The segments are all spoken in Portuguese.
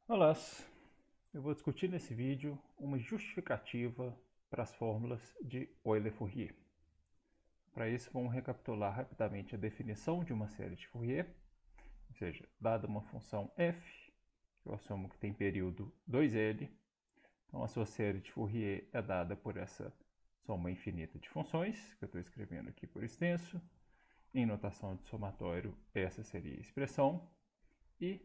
Olá, eu vou discutir nesse vídeo uma justificativa para as fórmulas de Euler-Fourier. Para isso, vamos recapitular rapidamente a definição de uma série de Fourier, ou seja, dada uma função f, que eu assumo que tem período 2L, então a sua série de Fourier é dada por essa soma infinita de funções, que eu estou escrevendo aqui por extenso. Em notação de somatório, essa seria a expressão, e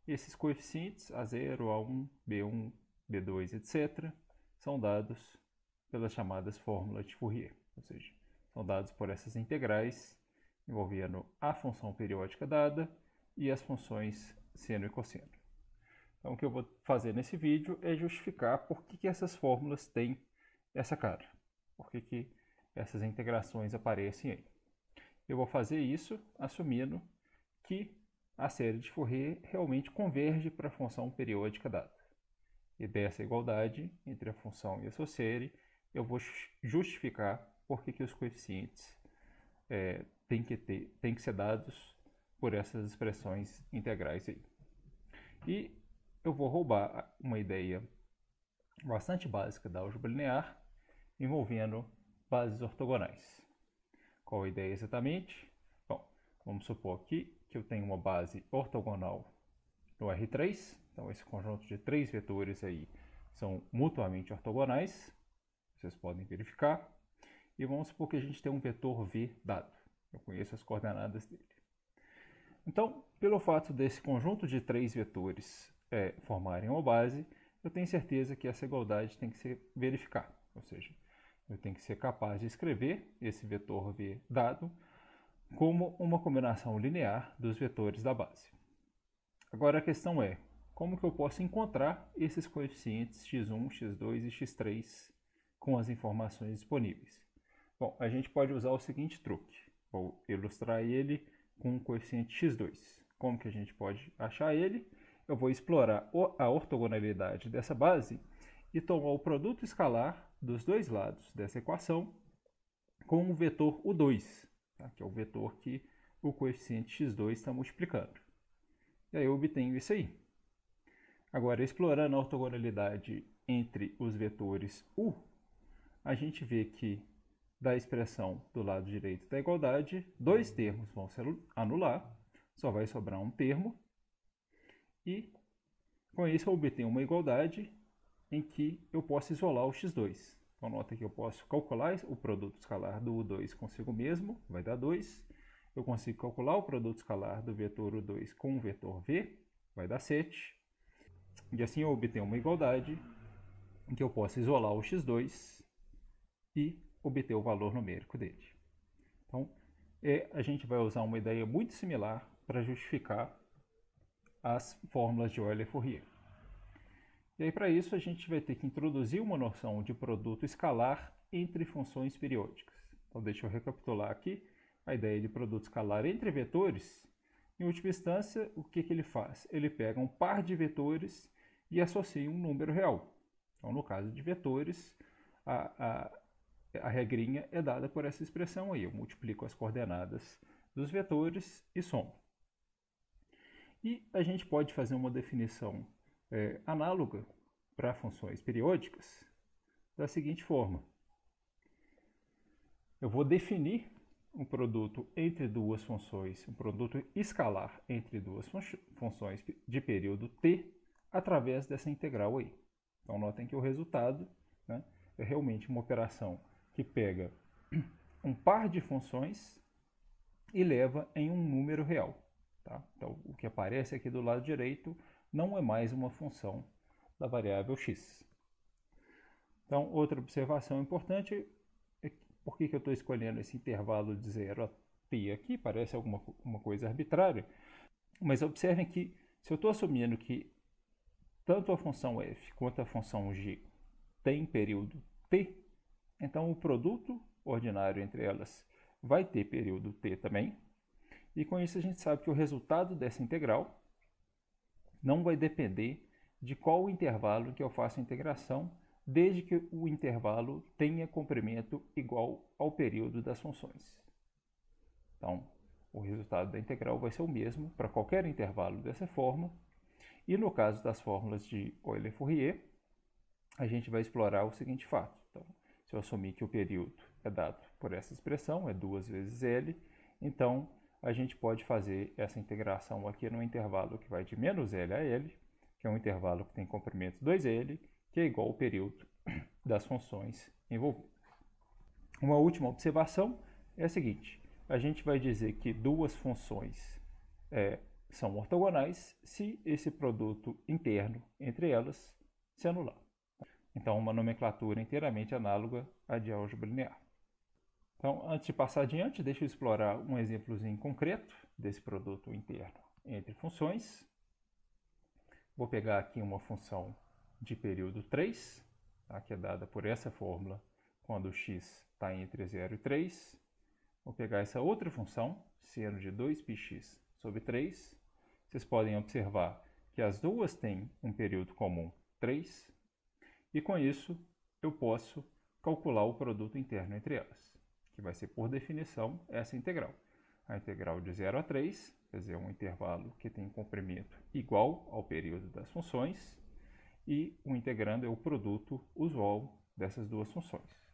esses coeficientes, A0, A1, B1, B2, etc., são dados pelas chamadas fórmulas de Fourier, ou seja, são dados por essas integrais envolvendo a função periódica dada e as funções seno e cosseno. Então, o que eu vou fazer nesse vídeo é justificar por que essas fórmulas têm essa cara, por que essas integrações aparecem aí. Eu vou fazer isso assumindo que a série de Fourier realmente converge para a função periódica dada. E dessa igualdade entre a função e a sua série, eu vou justificar por que os coeficientes têm que ser dados por essas expressões integrais aí. E eu vou roubar uma ideia bastante básica da álgebra linear envolvendo bases ortogonais. Qual a ideia exatamente? Bom, vamos supor aqui que eu tenho uma base ortogonal no R3, então esse conjunto de três vetores aí são mutuamente ortogonais, vocês podem verificar, e vamos supor que a gente tem um vetor V dado, eu conheço as coordenadas dele. Então, pelo fato desse conjunto de três vetores formarem uma base, eu tenho certeza que essa igualdade tem que ser verificada, ou seja, eu tenho que ser capaz de escrever esse vetor V dado como uma combinação linear dos vetores da base. Agora a questão é, como que eu posso encontrar esses coeficientes x1, x2 e x3 com as informações disponíveis? Bom, a gente pode usar o seguinte truque. Vou ilustrar ele com o coeficiente x2. Como que a gente pode achar ele? Eu vou explorar a ortogonalidade dessa base e tomar o produto escalar dos dois lados dessa equação com o vetor U2, tá? Que é o vetor que o coeficiente x2 está multiplicando. E aí eu obtenho isso aí. Agora, explorando a ortogonalidade entre os vetores U, a gente vê que da expressão do lado direito da igualdade, dois termos vão se anular, só vai sobrar um termo, e com isso eu obtenho uma igualdade em que eu posso isolar o x2. Então, nota que eu posso calcular o produto escalar do U2 consigo mesmo, vai dar 2. Eu consigo calcular o produto escalar do vetor U2 com o vetor V, vai dar 7. E assim eu obtenho uma igualdade em que eu posso isolar o x2 e obter o valor numérico dele. Então, a gente vai usar uma ideia muito similar para justificar as fórmulas de Euler-Fourier. E aí, para isso, a gente vai ter que introduzir uma noção de produto escalar entre funções periódicas. Então, deixa eu recapitular aqui a ideia de produto escalar entre vetores. Em última instância, o que ele faz? Ele pega um par de vetores e associa um número real. Então, no caso de vetores, a regrinha é dada por essa expressão aí. Eu multiplico as coordenadas dos vetores e somo. E a gente pode fazer uma definição análoga para funções periódicas da seguinte forma. Eu vou definir um produto entre duas funções, um produto escalar entre duas funções de período t através dessa integral aí. Então, notem que o resultado, né, é realmente uma operação que pega um par de funções e leva em um número real. Tá? Então, o que aparece aqui do lado direito não é mais uma função da variável x. Então, outra observação importante é por que eu estou escolhendo esse intervalo de 0 a t aqui, parece uma coisa arbitrária, mas observem que se eu estou assumindo que tanto a função f quanto a função g tem período t, então o produto ordinário entre elas vai ter período t também, e com isso a gente sabe que o resultado dessa integral não vai depender de qual intervalo que eu faço a integração, desde que o intervalo tenha comprimento igual ao período das funções. Então, o resultado da integral vai ser o mesmo para qualquer intervalo dessa forma, E no caso das fórmulas de Euler-Fourier, a gente vai explorar o seguinte fato. Então, se eu assumir que o período é dado por essa expressão, é 2 vezes L, então a gente pode fazer essa integração aqui no intervalo que vai de menos L a L, que é um intervalo que tem comprimento 2L, que é igual ao período das funções envolvidas. Uma última observação é a seguinte: a gente vai dizer que duas funções são ortogonais se esse produto interno entre elas se anular. Então, uma nomenclatura inteiramente análoga à de álgebra linear. Então, antes de passar adiante, deixa eu explorar um exemplozinho concreto desse produto interno entre funções. Vou pegar aqui uma função de período 3, tá, que é dada por essa fórmula quando x está entre 0 e 3. Vou pegar essa outra função, seno de 2πx sobre 3. Vocês podem observar que as duas têm um período comum 3. E com isso, eu posso calcular o produto interno entre elas, que vai ser, por definição, essa integral. A integral de 0 a 3, quer dizer, um intervalo que tem comprimento igual ao período das funções, e o integrando é o produto usual dessas duas funções.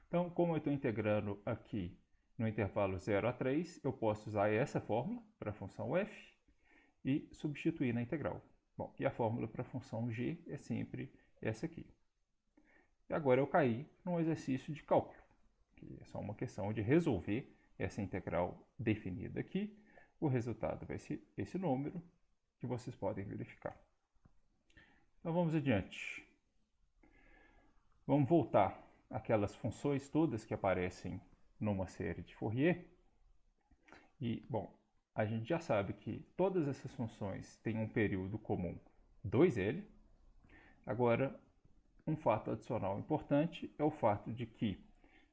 Então, como eu estou integrando aqui no intervalo 0 a 3, eu posso usar essa fórmula para a função f e substituir na integral. Bom, e a fórmula para a função g é sempre essa aqui. E agora eu caí num exercício de cálculo, que é só uma questão de resolver essa integral definida aqui. O resultado vai ser esse número, que vocês podem verificar. Então vamos adiante. Vamos voltar àquelas funções todas que aparecem numa série de Fourier. E, bom, a gente já sabe que todas essas funções têm um período comum 2L. Agora, um fato adicional importante é o fato de que,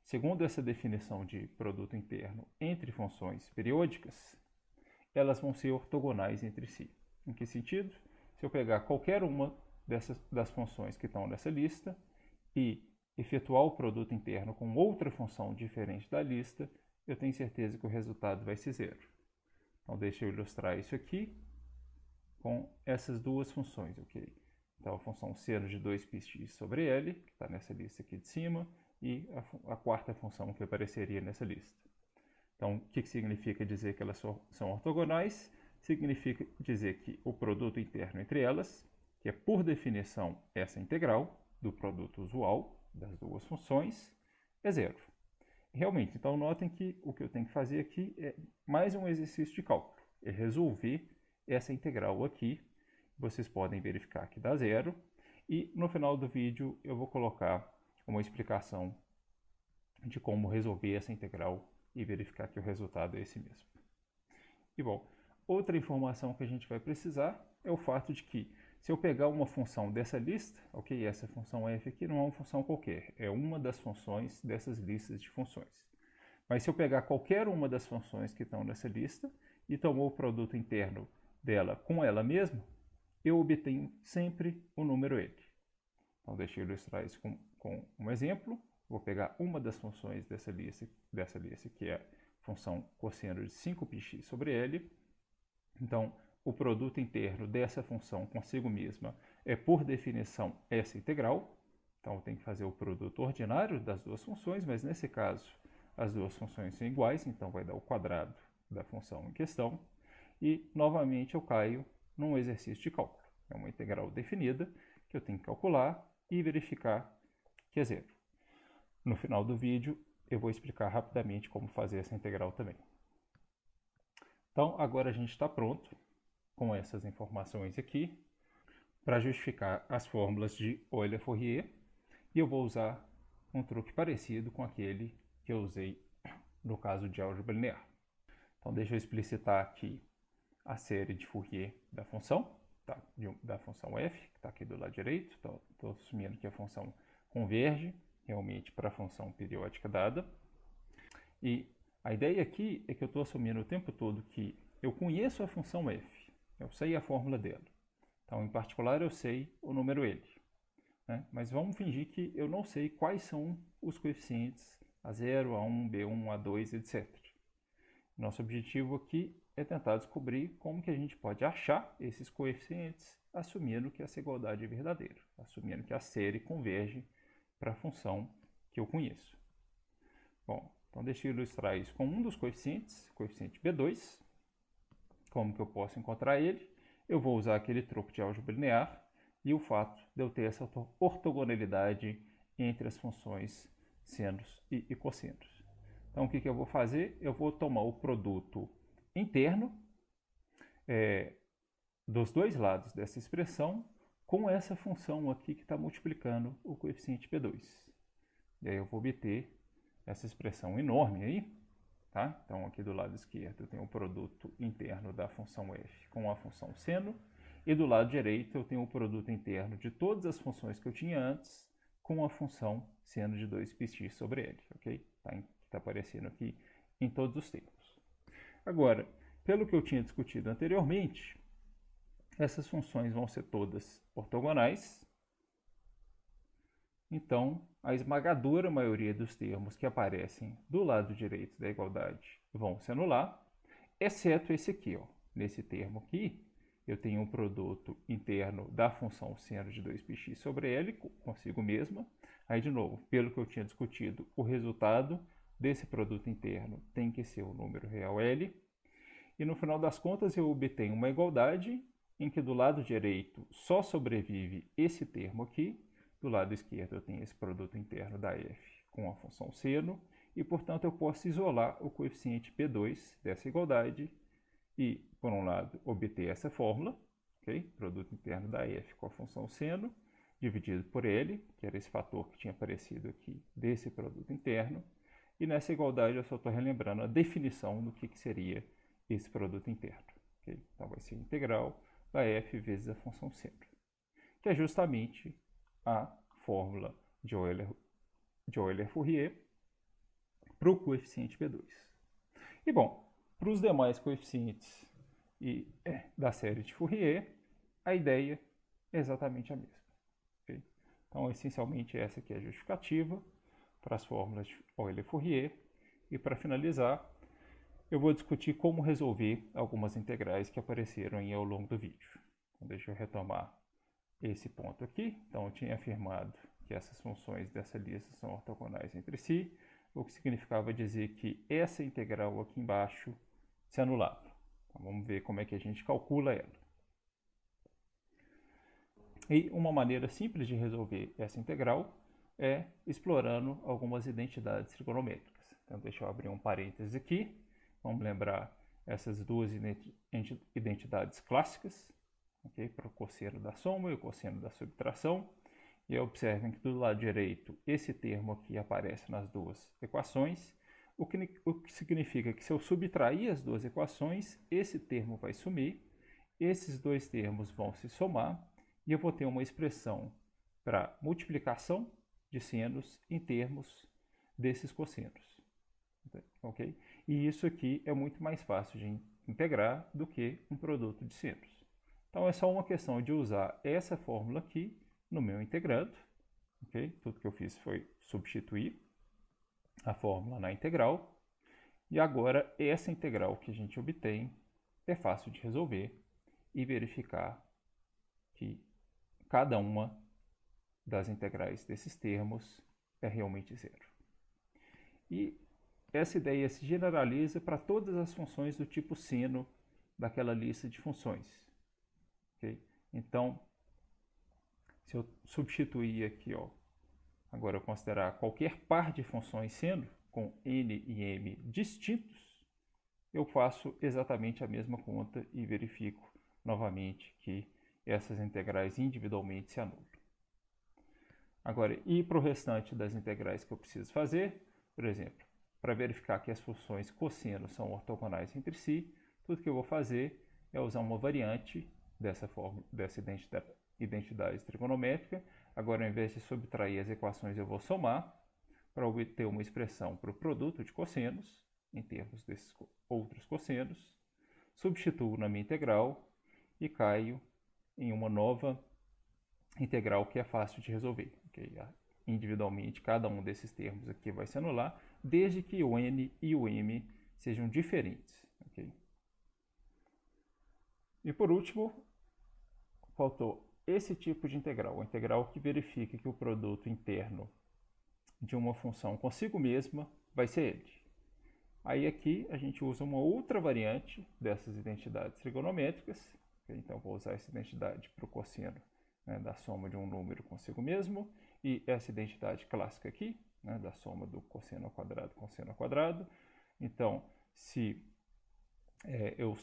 segundo essa definição de produto interno entre funções periódicas, elas vão ser ortogonais entre si. Em que sentido? Se eu pegar qualquer uma das funções que estão nessa lista e efetuar o produto interno com outra função diferente da lista, eu tenho certeza que o resultado vai ser 0. Então, deixa eu ilustrar isso aqui com essas duas funções, ok? Então, a função seno de 2πx sobre L, que está nessa lista aqui de cima, e a quarta função que apareceria nessa lista. Então, o que significa dizer que elas são ortogonais? Significa dizer que o produto interno entre elas, que é por definição essa integral do produto usual das duas funções, é 0. Realmente, então notem que o que eu tenho que fazer aqui é mais um exercício de cálculo, é resolver essa integral aqui. Vocês podem verificar que dá 0, e no final do vídeo eu vou colocar uma explicação de como resolver essa integral e verificar que o resultado é esse mesmo. E bom, outra informação que a gente vai precisar é o fato de que, se eu pegar uma função dessa lista, ok, essa função f aqui não é uma função qualquer, é uma das funções dessas listas de funções. Mas se eu pegar qualquer uma das funções que estão nessa lista e tomar o produto interno dela com ela mesma, eu obtenho sempre o número L. Então, deixa eu ilustrar isso com um exemplo. Vou pegar uma das funções dessa lista que é a função cosseno de 5πx sobre L. Então, o produto interno dessa função consigo mesma é, por definição, essa integral. Então, eu tenho que fazer o produto ordinário das duas funções, mas nesse caso, as duas funções são iguais, então vai dar o quadrado da função em questão. E, novamente, eu caio num exercício de cálculo. É uma integral definida que eu tenho que calcular e verificar que é 0. No final do vídeo, eu vou explicar rapidamente como fazer essa integral também. Então, agora a gente está pronto com essas informações aqui para justificar as fórmulas de Euler-Fourier, e eu vou usar um truque parecido com aquele que eu usei no caso de álgebra linear. Então, deixa eu explicitar aqui a série de Fourier da função, tá? Da função f, que está aqui do lado direito. Então, estou assumindo que a função converge realmente para a função periódica dada. E a ideia aqui é que eu estou assumindo o tempo todo que eu conheço a função f, eu sei a fórmula dela. Então, em particular, eu sei o número L. Né? Mas vamos fingir que eu não sei quais são os coeficientes A0, A1, B1, A2, etc. Nosso objetivo aqui é tentar descobrir como que a gente pode achar esses coeficientes assumindo que essa igualdade é verdadeira, assumindo que a série converge para a função que eu conheço. Bom, então deixa eu ilustrar isso com um dos coeficientes, coeficiente B2. Como que eu posso encontrar ele? Eu vou usar aquele truque de álgebra linear e o fato de eu ter essa ortogonalidade entre as funções senos e cossenos. Então, o que eu vou fazer? Eu vou tomar o produto interno dos dois lados dessa expressão com essa função aqui que está multiplicando o coeficiente B2. E aí eu vou obter essa expressão enorme aí, tá? Então, aqui do lado esquerdo eu tenho o produto interno da função f com a função seno, e do lado direito eu tenho o produto interno de todas as funções que eu tinha antes com a função seno de 2πx sobre L, ok? Tá aparecendo aqui em todos os termos. Agora, pelo que eu tinha discutido anteriormente, essas funções vão ser todas ortogonais. Então, a esmagadora maioria dos termos que aparecem do lado direito da igualdade vão se anular, exceto esse aqui, ó. Nesse termo aqui, eu tenho um produto interno da função seno de 2πx sobre L consigo mesma. Aí, de novo, pelo que eu tinha discutido, o resultado desse produto interno tem que ser o número real L. E no final das contas, eu obtenho uma igualdade em que do lado direito só sobrevive esse termo aqui. Do lado esquerdo eu tenho esse produto interno da f com a função seno e, portanto, eu posso isolar o coeficiente P2 dessa igualdade e, por um lado, obter essa fórmula, ok? Produto interno da f com a função seno dividido por L, que era esse fator que tinha aparecido aqui desse produto interno. E nessa igualdade eu só estou relembrando a definição do que seria esse produto interno. Okay? Então vai ser integral da f vezes a função seno, que é justamente a fórmula de Euler-Fourier para o coeficiente P2. E, bom, para os demais coeficientes da série de Fourier, a ideia é exatamente a mesma. Okay? Então, essencialmente, essa aqui é a justificativa para as fórmulas de Euler-Fourier. E, para finalizar, eu vou discutir como resolver algumas integrais que apareceram aí ao longo do vídeo. Então, deixa eu retomar esse ponto aqui. Então, eu tinha afirmado que essas funções dessa lista são ortogonais entre si, o que significava dizer que essa integral aqui embaixo se anulava. Então, vamos ver como é que a gente calcula ela. E uma maneira simples de resolver essa integral é explorando algumas identidades trigonométricas. Então, deixa eu abrir um parênteses aqui. Vamos lembrar essas duas identidades clássicas, okay? Para o cosseno da soma e o cosseno da subtração. E observem que do lado direito esse termo aqui aparece nas duas equações, o que significa que se eu subtrair as duas equações, esse termo vai sumir, esses dois termos vão se somar, e eu vou ter uma expressão para multiplicação de senos em termos desses cossenos. Okay? E isso aqui é muito mais fácil de integrar do que um produto de senos. Então, é só uma questão de usar essa fórmula aqui no meu integrando. Okay? Tudo que eu fiz foi substituir a fórmula na integral. E agora, essa integral que a gente obtém é fácil de resolver e verificar que cada uma das integrais desses termos é realmente zero. E essa ideia se generaliza para todas as funções do tipo seno daquela lista de funções. Okay? Então, se eu substituir aqui, ó, agora eu considerar qualquer par de funções seno com n e m distintos, eu faço exatamente a mesma conta e verifico novamente que essas integrais individualmente se anulam. Agora, e para o restante das integrais que eu preciso fazer, por exemplo, para verificar que as funções cosseno são ortogonais entre si, tudo que eu vou fazer é usar uma variante dessa identidade trigonométrica. Agora, ao invés de subtrair as equações, eu vou somar para obter uma expressão para o produto de cossenos, em termos desses outros cossenos, substituo na minha integral e caio em uma nova integral que é fácil de resolver. Okay? Individualmente, cada um desses termos aqui vai se anular, desde que o n e o m sejam diferentes. Okay? E por último, faltou esse tipo de integral, a integral que verifica que o produto interno de uma função consigo mesma vai ser ele. Aí aqui a gente usa uma outra variante dessas identidades trigonométricas. Então vou usar essa identidade para o cosseno, né, da soma de um número consigo mesmo, e essa identidade clássica aqui, né, da soma do cosseno ao quadrado com seno ao quadrado. Então, se eu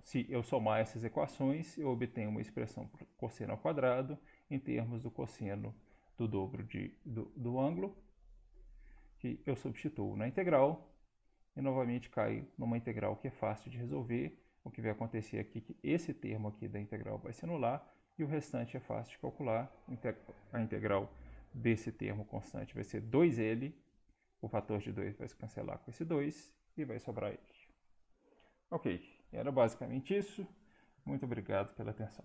se eu somar essas equações, eu obtenho uma expressão por cosseno ao quadrado em termos do cosseno do dobro do ângulo, que eu substituo na integral e novamente caio numa integral que é fácil de resolver. O que vai acontecer aqui é que esse termo aqui da integral vai se anular e o restante é fácil de calcular. A integral desse termo constante vai ser 2L, o fator de 2 vai se cancelar com esse 2 e vai sobrar ele. Ok, era basicamente isso. Muito obrigado pela atenção.